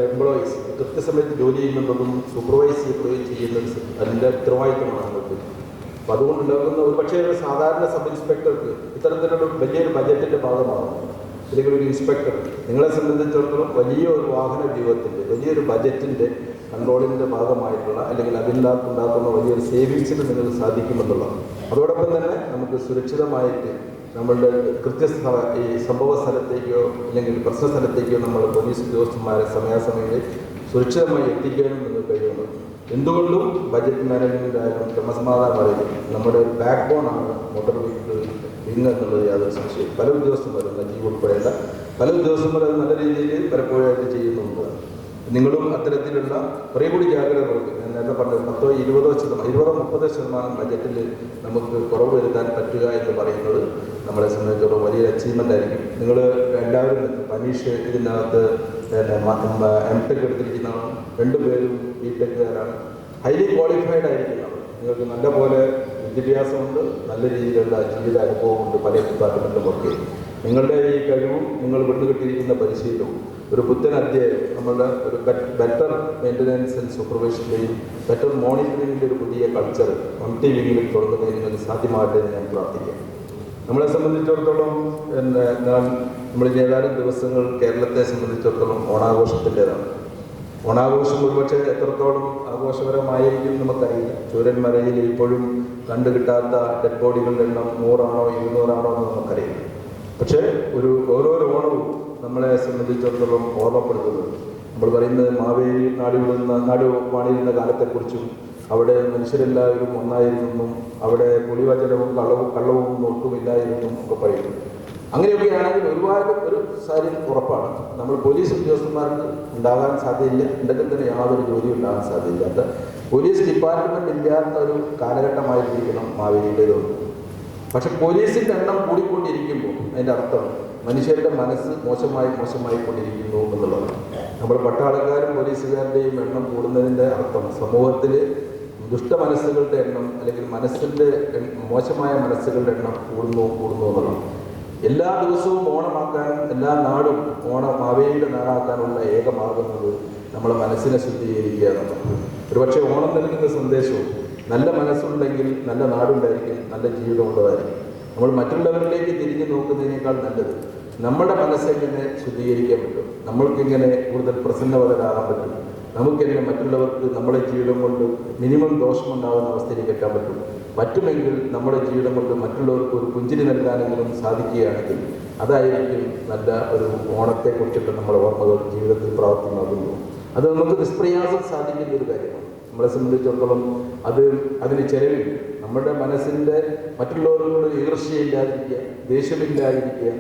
എംപ്ലോയീസ് കൃത്യസമയത്ത് ജോലി ചെയ്യുന്നുണ്ടെന്നും സൂപ്പർവൈസ് ചെയ്യുന്നത് അതിൻ്റെ ഉത്തരവാദിത്തമാണ് നമുക്ക്. അപ്പോൾ അതുകൊണ്ടുണ്ടാകുന്ന ഒരു പക്ഷേ ഒരു സാധാരണ സബ് ഇൻസ്പെക്ടർക്ക് ഇത്തരത്തിലുള്ള വലിയൊരു ബജറ്റിൻ്റെ ഭാഗമാകും. അല്ലെങ്കിൽ ഒരു ഇൻസ്പെക്ടർ നിങ്ങളെ സംബന്ധിച്ചിടത്തോളം വലിയ ഒരു വാഹന ജീവിതത്തിൻ്റെ വലിയൊരു ബജറ്റിൻ്റെ കൺട്രോളിൻ്റെ ഭാഗമായിട്ടുള്ള അല്ലെങ്കിൽ അതിനകത്തുണ്ടാക്കുന്ന വലിയൊരു സേവിങ്സിന് നിങ്ങൾക്ക് സാധിക്കുമെന്നുള്ളതാണ്. അതോടൊപ്പം തന്നെ നമുക്ക് സുരക്ഷിതമായിട്ട് നമ്മളുടെ ഈ സംഭവ സ്ഥലത്തേക്കോ അല്ലെങ്കിൽ പ്രശ്ന സ്ഥലത്തേക്കോ നമ്മൾ പോലീസ് ഉദ്യോഗസ്ഥന്മാരെ സമയാസമയങ്ങളിൽ സുരക്ഷിതമായി എത്തിക്കാനും നിങ്ങൾക്ക് കഴിയുന്നു. എന്തുകൊണ്ടും ബജറ്റ് മാനേജ്മെൻ്റ് ആയാലും ക്രമസമാധാനം പറയുന്നത് നമ്മുടെ ഒരു ബാക്ക് ബോണാണ് മോട്ടോർ വെഹിക്കിൾ വിങ് എന്നുള്ളത് യാതൊരു സംശയം. പല ഉദ്യോഗസ്ഥന്മാരും നജീബ് ഉൾപ്പെടെയുള്ള പല ഉദ്യോഗസ്ഥന്മാരും അത് നല്ല രീതിയിൽ പലപ്പോഴായിട്ട് ചെയ്യുന്നുണ്ട്. നിങ്ങളും അത്തരത്തിലുള്ള കുറേ കൂടി ജാഗ്രത കൊടുക്കും. ഞാൻ നേരത്തെ പറഞ്ഞത് 20-30% ബജറ്റിൽ നമുക്ക് കുറവ് വരുത്താൻ പറ്റുക എന്ന് പറയുന്നത് നമ്മളെ സംബന്ധിച്ചിടത്തോളം വലിയൊരു അച്ചീവ്മെൻ്റ് ആയിരിക്കും. നിങ്ങൾ എല്ലാവരും മനീഷ് ഇതിനകത്ത് M.Tech എടുത്തിരിക്കുന്നതാണ്. 2 പേരും B.Techകാരാണ്. Highly qualified ആയിരിക്കുന്നതാണ്. നിങ്ങൾക്ക് നല്ല പോലെ വിദ്യാഭ്യാസമുണ്ട്, നല്ല രീതിയിലുള്ള ജീവിത അനുഭവമുണ്ട് പല ഡിപ്പാർട്ട്മെൻറ്റുമൊക്കെ. നിങ്ങളുടെ ഈ കഴിവും നിങ്ങൾ വിട്ടുകിട്ടിയിരിക്കുന്ന പരിശീലനവും ഒരു പുത്തൻ അധ്യായം നമ്മളുടെ ഒരു ബെറ്റർ മെയിൻ്റനൻസ് ആൻഡ് സൂപ്പർവിഷൻ്റെയും ബെറ്റർ മോണിറ്ററിങ്ങിൻ്റെ ഒരു പുതിയ കൾച്ചർ MT വിങ്ങിൽ തുടങ്ങുന്നതിന് നിങ്ങൾക്ക് സാധ്യമാകട്ടെ എന്ന് ഞാൻ പ്രാർത്ഥിക്കാം. നമ്മളെ സംബന്ധിച്ചിടത്തോളം നമ്മൾ ഏതാനും ദിവസങ്ങൾ കേരളത്തെ സംബന്ധിച്ചിടത്തോളം ഓണാഘോഷത്തിൻ്റെതാണ്. ഓണാഘോഷം ഒരുപക്ഷെ എത്രത്തോളം ആഘോഷപരമായിരിക്കും നമുക്കറിയില്ല. ചൂരന്മലയിൽ ഇപ്പോഴും കണ്ടുകിട്ടാത്ത ഡെഡ് ബോഡികളുടെ എണ്ണം 100 ആണോ 200 ആണോ എന്ന് നമുക്കറിയില്ല. പക്ഷേ ഓരോരോ ഓണവും നമ്മളെ സംബന്ധിച്ചിടത്തോളം ഓർമ്മപ്പെടുത്തുന്നത് നമ്മൾ പറയുന്നത് മാവേലി നാടുവാണിരുന്ന കാലത്തെക്കുറിച്ചും അവിടെ മനുഷ്യരെല്ലാവരും ഒന്നായിരുന്നെന്നും അവിടെ പുളിവചനവും കള്ളവും ഒട്ടുമില്ലായിരുന്നും ഒക്കെ പറയുന്നു. അങ്ങനെയൊക്കെയാണെങ്കിൽ ഒരു കാര്യം ഉറപ്പാണ്, നമ്മൾ പോലീസ് ഉദ്യോഗസ്ഥന്മാർക്ക് ഉണ്ടാകാൻ സാധ്യതയില്ല, ഉണ്ടെങ്കിൽ തന്നെ യാതൊരു ജോലിയും ഉണ്ടാകാൻ സാധ്യതയില്ലാത്ത പോലീസ് ഡിപ്പാർട്ട്മെൻറ്റ് ഇല്ലാത്ത ഒരു കാലഘട്ടമായിരിക്കണം മാവേലിയുടേതുണ്ട്. പക്ഷെ പോലീസിൻ്റെ എണ്ണം കൂടിക്കൊണ്ടിരിക്കുമ്പോൾ അതിൻ്റെ അർത്ഥം മനുഷ്യരുടെ മനസ്സ് മോശമായി കൊണ്ടിരിക്കുന്നു എന്നുള്ളതാണ്. നമ്മൾ പട്ടാളക്കാരും പോലീസുകാരുടെയും എണ്ണം കൂടുന്നതിൻ്റെ അർത്ഥം സമൂഹത്തിൽ ദുഷ്ടമനസ്സുകളുടെ എണ്ണം അല്ലെങ്കിൽ മോശമായ മനസ്സുകളുടെ എണ്ണം കൂടുന്നു എന്നുള്ളതാണ്. എല്ലാ ദിവസവും ഓണമാക്കാനും എല്ലാ നാടും മാവേലിയുടെ നാടാക്കാനുള്ള ഏക മാർഗമെന്നത് നമ്മളെ മനസ്സിനെ ശുദ്ധീകരിക്കുക എന്നുള്ളതാണ്. ഒരുപക്ഷെ ഓണം നൽകുന്ന സന്ദേശവും നല്ല മനസ്സുണ്ടെങ്കിൽ നല്ല നാടുണ്ടായിരിക്കും, നല്ല ജീവിതം ഉള്ളതായിരിക്കും. നമ്മൾ മറ്റുള്ളവരിലേക്ക് തിരിഞ്ഞു നോക്കുന്നതിനേക്കാൾ നല്ലത് നമ്മുടെ മനസ്സെങ്ങനെ ശുദ്ധീകരിക്കാൻ പറ്റും, നമ്മൾക്കെങ്ങനെ കൂടുതൽ പ്രസന്നവരാകാൻ പറ്റും, നമുക്കെങ്ങനെ മറ്റുള്ളവർക്ക് നമ്മുടെ ജീവിതം കൊണ്ട് മിനിമം ദോഷമുണ്ടാകുന്ന അവസ്ഥയിലേക്ക് എത്താൻ പറ്റുമെങ്കിൽ നമ്മുടെ ജീവിതം കൊണ്ട് മറ്റുള്ളവർക്ക് ഒരു പുഞ്ചിരി നൽകാനെങ്കിലും സാധിക്കുകയാണെങ്കിൽ അതായിരിക്കും നല്ല ഒരു ഓണത്തെക്കുറിച്ചിട്ട് നമ്മുടെ ഓർമ്മകൾ ജീവിതത്തിൽ പ്രാവർത്തികമാകുന്നു. അത് നമുക്ക് നിഷ്പ്രയാസം സാധിക്കുന്ന ഒരു കാര്യമാണ്. നമ്മളെ സംബന്ധിച്ചിടത്തോളം അതിന് ചെലവിൽ നമ്മുടെ മനസ്സിൻ്റെ മറ്റുള്ളവരോട് ഈർഷ്യയില്ലാതിരിക്കുക, ദേഷ്യമില്ലാതിരിക്കുക,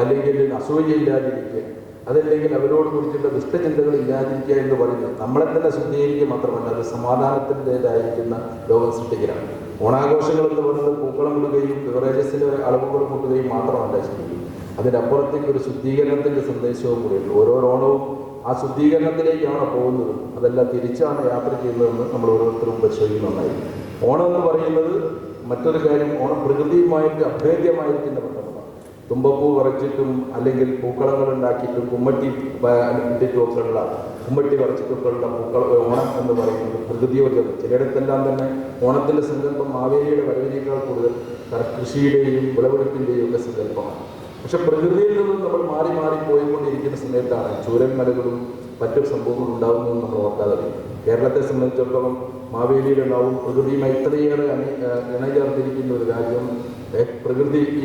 അല്ലെങ്കിൽ അസൂയയില്ലാതിരിക്കുക, അതല്ലെങ്കിൽ അവരോട് കുറിച്ചുള്ള ദുഷ്ടചിന്തകൾ ഇല്ലാതിരിക്കുക എന്ന് പറയുന്നത് നമ്മളെ തന്നെ ശുദ്ധീകരിക്കുക മാത്രമല്ല അത് സമാധാനത്തിൻ്റെതായിരിക്കുന്ന ലോകം സൃഷ്ടിക്കലാണ്. ഓണാഘോഷങ്ങൾ എന്ന് പറയുന്നത് പൂക്കളം ഇടുകയും ബിവറേജസിലെ അളവുകൾ കൂട്ടുകയും മാത്രമല്ല ചെയ്യുന്നത്. അതിനപ്പുറത്തേക്ക് ഒരു ശുദ്ധീകരണത്തിൻ്റെ സന്ദേശവും കൂടിയുണ്ട്. ഓരോ ഓണവും ആ ശുദ്ധീകരണത്തിലേക്കാണ് പോകുന്നത്. അതെല്ലാം തിരിച്ചാണ് യാത്ര ചെയ്യുന്നതെന്ന് നമ്മൾ ഓരോരുത്തരും പരിശോധിക്കുന്നുണ്ടായി. ഓണം എന്ന് പറയുന്നത് മറ്റൊരു കാര്യം, ഓണം പ്രകൃതിയുമായിട്ട് അഭേദ്യമായിരിക്കുന്ന ബന്ധമാണ്. തുമ്പപ്പൂ പറിച്ചിട്ടും അല്ലെങ്കിൽ പൂക്കളങ്ങൾ ഉണ്ടാക്കിയിട്ടും കുമ്മട്ടി ഇട്ടിട്ടുമൊക്കെയുള്ള കുമ്മട്ടി പറിച്ചിട്ടൊക്കെയുള്ള ഓണം എന്ന് പറയുന്നത് പ്രകൃതിയോട് ചിലയിടത്തെല്ലാം തന്നെ ഓണത്തിൻ്റെ സങ്കല്പം മാവേലിയുടെ വരവിനേക്കാൾ കൂടുതൽ കൃഷിയുടെയും വിളവെടുപ്പിൻ്റെയും ഒക്കെ സങ്കല്പമാണ്. പക്ഷെ പ്രകൃതിയിൽ നിന്നും നമ്മൾ മാറി മാറി പോയിക്കൊണ്ടിരിക്കുന്ന സമയത്താണ് ചൂരന്മലകളും മറ്റു സംഭവങ്ങളും ഉണ്ടാകുന്നതെന്ന് നമ്മൾ ഓർക്കാതെ അറിയും. കേരളത്തെ സംബന്ധിച്ചിടത്തോളം മാവേലിയുടെ നാവും പ്രകൃതിയുമായി ഇത്രയേറെ ഇണചേർന്നിരിക്കുന്ന ഒരു രാജ്യം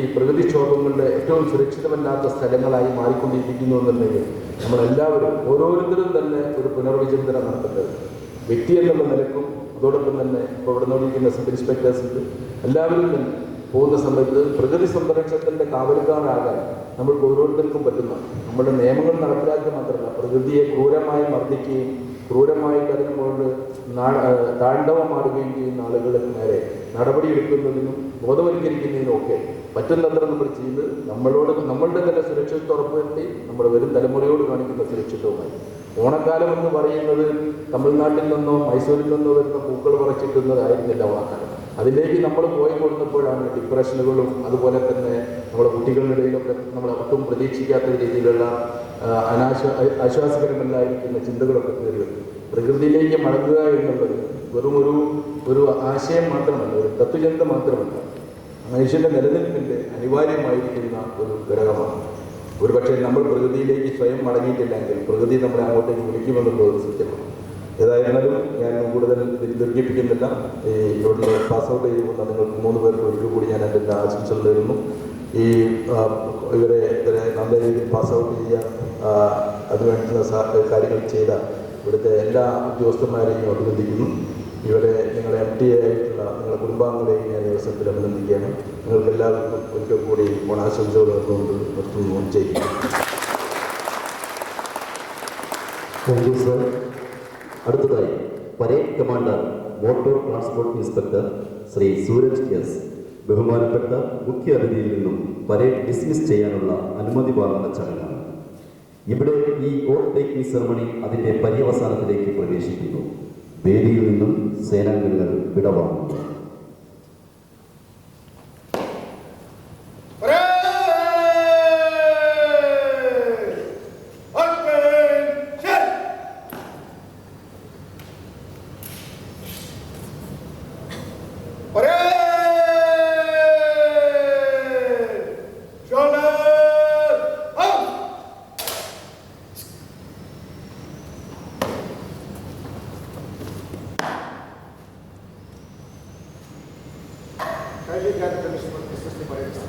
ഈ പ്രകൃതിക്ഷോഭങ്ങളുടെ ഏറ്റവും സുരക്ഷിതമല്ലാത്ത സ്ഥലങ്ങളായി മാറിക്കൊണ്ടിരിക്കുന്നു എന്നുണ്ടെങ്കിൽ നമ്മളെല്ലാവരും ഓരോരുത്തരും തന്നെ ഒരു പുനർവിചിന്തനം നടത്തേണ്ടത് വ്യക്തി എന്നുള്ള നിലക്കും അതോടൊപ്പം തന്നെ ഇപ്പോൾ ഇവിടെ നോക്കിയിരിക്കുന്ന സബ് ഇൻസ്പെക്ടേഴ്സിൻ്റെ എല്ലാവരും തന്നെ പോകുന്ന സമയത്ത് പ്രകൃതി സംരക്ഷണത്തിൻ്റെ കാവൽക്കാരാകാൻ നമ്മൾക്ക് ഓരോരുത്തർക്കും പറ്റുന്ന നമ്മുടെ നിയമങ്ങൾ നടപ്പിലാക്കുക മാത്രമല്ല പ്രകൃതിയെ ക്രൂരമായി മർദ്ദിക്കുകയും ക്രൂരമായിട്ട് അതിനോട് താണ്ഡവമാടുകയും ചെയ്യുന്ന ആളുകൾക്ക് നേരെ നടപടിയെടുക്കുന്നതിനും ബോധവൽക്കരിക്കുന്നതിനും ഒക്കെ പറ്റുന്നത്ര നമ്മൾ ചെയ്ത് നമ്മളുടെ തന്നെ സുരക്ഷിതത്വം ഉറപ്പുവരുത്തി നമ്മുടെ വരും തലമുറയോട് കാണിക്കുന്ന സുരക്ഷിതവുമായി. ഓണക്കാലം എന്ന് പറയുന്നത് തമിഴ്നാട്ടിൽ നിന്നോ മൈസൂരിൽ നിന്നോ വരുന്ന പൂക്കൾ പറിച്ചിട്ടുന്നതായിരുന്നില്ല ഓണക്കാലം. അതിലേക്ക് നമ്മൾ പോയി കൊടുത്തപ്പോഴാണ് ഡിപ്രഷനുകളും അതുപോലെ തന്നെ നമ്മുടെ കുട്ടികളുടെ ഇടയിലൊക്കെ നമ്മൾ ഒട്ടും പ്രതീക്ഷിക്കാത്ത രീതിയിലുള്ള ആശ്വാസകരമല്ലായിരിക്കുന്ന ചിന്തകളൊക്കെ കയറി വരും. പ്രകൃതിയിലേക്ക് മടങ്ങുക എന്നുള്ളത് വെറും ഒരു ആശയം മാത്രമല്ല, ഒരു തത്വചിന്ത മാത്രമല്ല, മനുഷ്യൻ്റെ നിലനിൽപ്പിൻ്റെ അനിവാര്യമായിരിക്കുന്ന ഒരു ഘടകമാണ്. ഒരുപക്ഷെ നമ്മൾ പ്രകൃതിയിലേക്ക് സ്വയം മടങ്ങിയിട്ടില്ലെങ്കിൽ പ്രകൃതി നമ്മളെ അങ്ങോട്ടേക്ക് വിളിക്കുമെന്നുള്ളത് സത്യമാണ്. ഏതായിരുന്നാലും ഞാൻ കൂടുതൽ ദീർഘിപ്പിക്കുന്നില്ല. ഇവിടെ പാസ് ഔട്ട് ചെയ്യുമ്പോൾ നിങ്ങൾക്ക് 3 പേർക്ക് ഒരിക്കൽ കൂടി ഞാൻ എൻ്റെ ആശംസകൾ നേരുന്നു. ഇവരെ നല്ല രീതിയിൽ പാസ് ഔട്ട് ചെയ്യാൻ അതിനുവേണ്ടുന്ന കാര്യങ്ങൾ ചെയ്ത ഇവിടുത്തെ എല്ലാ ഉദ്യോഗസ്ഥന്മാരെയും അഭിനന്ദിക്കുന്നു. ഇവരെ നിങ്ങളെ MT ആയിട്ടുള്ള നിങ്ങളുടെ കുടുംബാംഗങ്ങളെയും ഞാൻ ദിവസത്തിൽ അഭിനന്ദിക്കുകയാണ്. നിങ്ങൾക്ക് എല്ലാവർക്കും ഒരിക്കൽ കൂടി ഓണാശംസകൾ നേർന്നുകൊണ്ട് നിർത്തുന്നു ചെയ്യും. Thank you sir. അടുത്തതായി parade commander motor transport inspector Shri Sooraj S ബഹുമാനപ്പെട്ട മുഖ്യ അതിഥിയിൽ നിന്നും പരേഡ് ഡിസ്മിസ് ചെയ്യാനുള്ള അനുമതി വാങ്ങുന്ന ചടങ്ങാണ്. ഇവിടെ ഈ ഓത്ത് ടേക്കിംഗ് സെറമണി അതിൻ്റെ പര്യവസാനത്തിലേക്ക് പ്രവേശിക്കുന്നു. വേദിയിൽ നിന്നും സേനാംഗങ്ങൾ വിടവാങ്ങുന്നു. Kindly grant permission for Mr. Parade, sir.